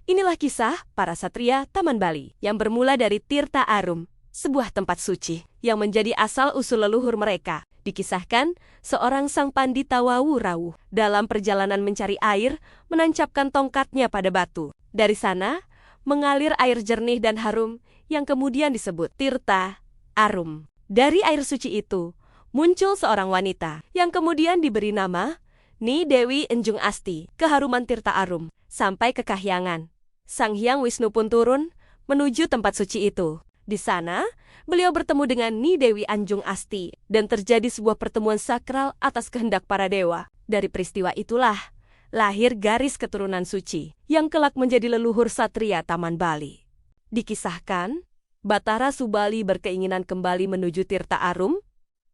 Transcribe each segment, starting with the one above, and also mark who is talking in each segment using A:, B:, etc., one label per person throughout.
A: Inilah kisah para satria Taman Bali yang bermula dari Tirta Arum, sebuah tempat suci yang menjadi asal-usul leluhur mereka. Dikisahkan, seorang sang pandita Wawu-rawuh dalam perjalanan mencari air menancapkan tongkatnya pada batu. Dari sana, mengalir air jernih dan harum yang kemudian disebut Tirta Arum. Dari air suci itu, muncul seorang wanita yang kemudian diberi nama Ni Dewi Enjung Asti. Keharuman Tirta Arum sampai ke Kahyangan. Sang Hyang Wisnu pun turun menuju tempat suci itu. Di sana, beliau bertemu dengan Ni Dewi Anjung Asti dan terjadi sebuah pertemuan sakral atas kehendak para dewa. Dari peristiwa itulah lahir garis keturunan suci yang kelak menjadi leluhur satria Taman Bali. Dikisahkan, Batara Subali berkeinginan kembali menuju Tirta Arum,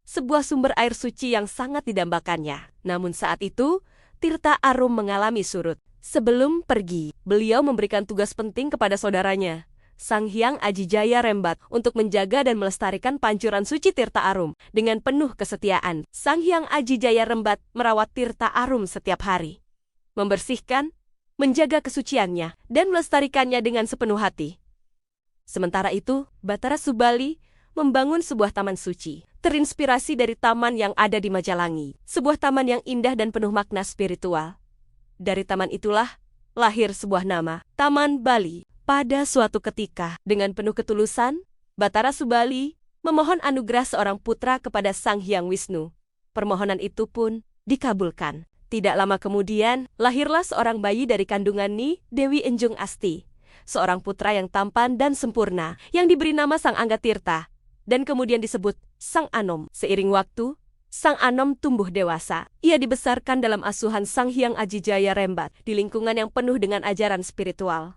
A: sebuah sumber air suci yang sangat didambakannya. Namun saat itu, Tirta Arum mengalami surut. Sebelum pergi, beliau memberikan tugas penting kepada saudaranya, Sang Hyang Ajijaya Rembat, untuk menjaga dan melestarikan pancuran suci Tirta Arum. Dengan penuh kesetiaan, Sang Hyang Ajijaya Rembat merawat Tirta Arum setiap hari, membersihkan, menjaga kesuciannya, dan melestarikannya dengan sepenuh hati. Sementara itu, Batara Subali membangun sebuah taman suci, terinspirasi dari taman yang ada di Majalangi, sebuah taman yang indah dan penuh makna spiritual. Dari taman itulah lahir sebuah nama, Taman Bali. Pada suatu ketika, dengan penuh ketulusan, Batara Subali memohon anugerah seorang putra kepada Sang Hyang Wisnu. Permohonan itu pun dikabulkan. Tidak lama kemudian, lahirlah seorang bayi dari kandungan Ni Dewi Enjung Asti, seorang putra yang tampan dan sempurna, yang diberi nama Sang Anggatirta, dan kemudian disebut Sang Anom. Seiring waktu, Sang Anom tumbuh dewasa. Ia dibesarkan dalam asuhan Sang Hyang Ajijaya Rembat di lingkungan yang penuh dengan ajaran spiritual.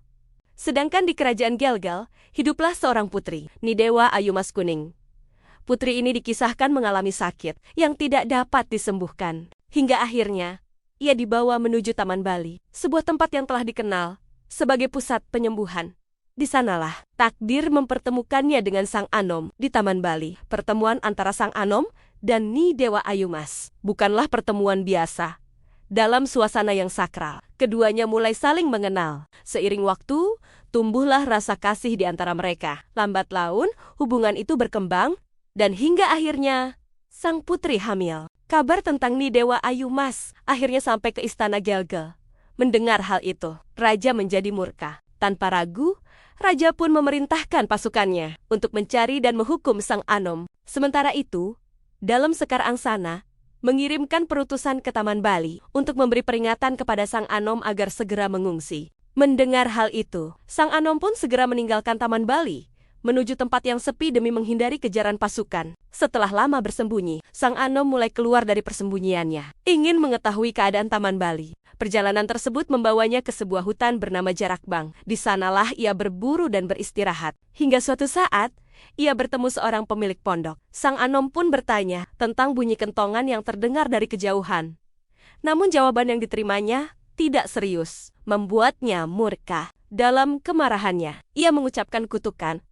A: Sedangkan di kerajaan Gelgel, hiduplah seorang putri, Nidewa Ayumas Kuning. Putri ini dikisahkan mengalami sakit yang tidak dapat disembuhkan. Hingga akhirnya, ia dibawa menuju Taman Bali, sebuah tempat yang telah dikenal sebagai pusat penyembuhan. Di sanalah takdir mempertemukannya dengan Sang Anom di Taman Bali. Pertemuan antara Sang Anom dan Ni Dewa Ayumas bukanlah pertemuan biasa. Dalam suasana yang sakral, keduanya mulai saling mengenal. Seiring waktu, tumbuhlah rasa kasih di antara mereka. Lambat laun, hubungan itu berkembang, dan hingga akhirnya, sang putri hamil. Kabar tentang Ni Dewa Ayumas akhirnya sampai ke istana Gelgel. Mendengar hal itu, raja menjadi murka. Tanpa ragu, raja pun memerintahkan pasukannya untuk mencari dan menghukum Sang Anom. Sementara itu, dalam Sekar Angsana, mengirimkan perutusan ke Taman Bali untuk memberi peringatan kepada Sang Anom agar segera mengungsi. Mendengar hal itu, Sang Anom pun segera meninggalkan Taman Bali, menuju tempat yang sepi demi menghindari kejaran pasukan. Setelah lama bersembunyi, Sang Anom mulai keluar dari persembunyiannya, ingin mengetahui keadaan Taman Bali. Perjalanan tersebut membawanya ke sebuah hutan bernama Jarakbang. Di sanalah ia berburu dan beristirahat. Hingga suatu saat, ia bertemu seorang pemilik pondok. Sang Anom pun bertanya tentang bunyi kentongan yang terdengar dari kejauhan. Namun jawaban yang diterimanya tidak serius, membuatnya murka. Dalam kemarahannya, ia mengucapkan kutukan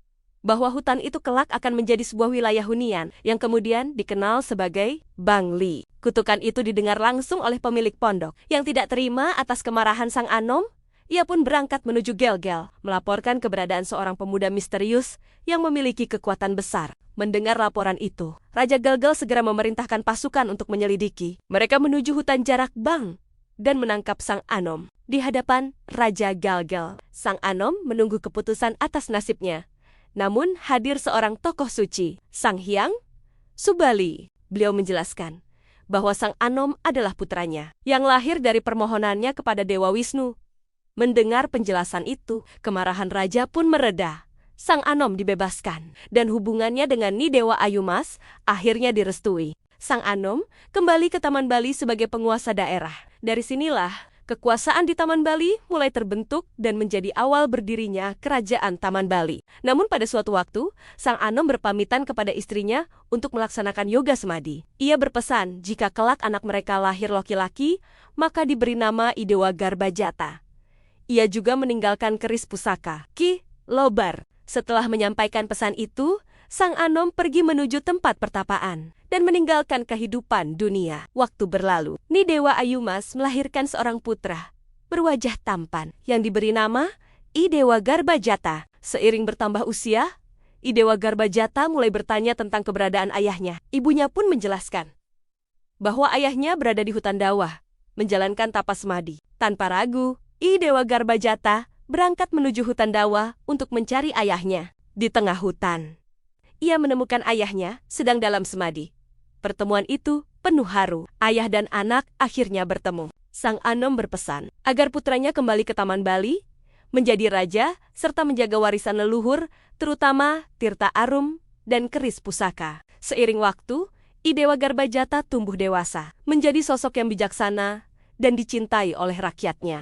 A: bahwa hutan itu kelak akan menjadi sebuah wilayah hunian yang kemudian dikenal sebagai Bangli. Kutukan itu didengar langsung oleh pemilik pondok. Yang tidak terima atas kemarahan Sang Anom, ia pun berangkat menuju Gelgel, melaporkan keberadaan seorang pemuda misterius yang memiliki kekuatan besar. Mendengar laporan itu, Raja Gelgel segera memerintahkan pasukan untuk menyelidiki. Mereka menuju hutan Jarakbang dan menangkap Sang Anom. Di hadapan Raja Gelgel, Sang Anom menunggu keputusan atas nasibnya. Namun hadir seorang tokoh suci, Sang Hyang Subali. Beliau menjelaskan bahwa Sang Anom adalah putranya, yang lahir dari permohonannya kepada Dewa Wisnu. Mendengar penjelasan itu, kemarahan raja pun mereda. Sang Anom dibebaskan, dan hubungannya dengan Ni Dewa Ayumas akhirnya direstui. Sang Anom kembali ke Taman Bali sebagai penguasa daerah. Dari sinilah kekuasaan di Taman Bali mulai terbentuk dan menjadi awal berdirinya Kerajaan Taman Bali. Namun pada suatu waktu, Sang Anom berpamitan kepada istrinya untuk melaksanakan yoga semadi. Ia berpesan jika kelak anak mereka lahir laki-laki, maka diberi nama Idewa Garbajata. Ia juga meninggalkan keris pusaka, Ki Lobar. Setelah menyampaikan pesan itu, Sang Anom pergi menuju tempat pertapaan dan meninggalkan kehidupan dunia. Waktu berlalu, Ni Dewa Ayumas melahirkan seorang putra berwajah tampan yang diberi nama I Dewa Garbajata. Seiring bertambah usia, I Dewa Garbajata mulai bertanya tentang keberadaan ayahnya. Ibunya pun menjelaskan bahwa ayahnya berada di hutan Dawa, menjalankan tapas semadi. Tanpa ragu, I Dewa Garbajata berangkat menuju hutan Dawa untuk mencari ayahnya. Di tengah hutan, ia menemukan ayahnya sedang dalam semadi. Pertemuan itu penuh haru. Ayah dan anak akhirnya bertemu. Sang Anom berpesan agar putranya kembali ke Taman Bali, menjadi raja, serta menjaga warisan leluhur, terutama Tirta Arum dan keris pusaka. Seiring waktu, I Dewa Garbajata tumbuh dewasa, menjadi sosok yang bijaksana dan dicintai oleh rakyatnya.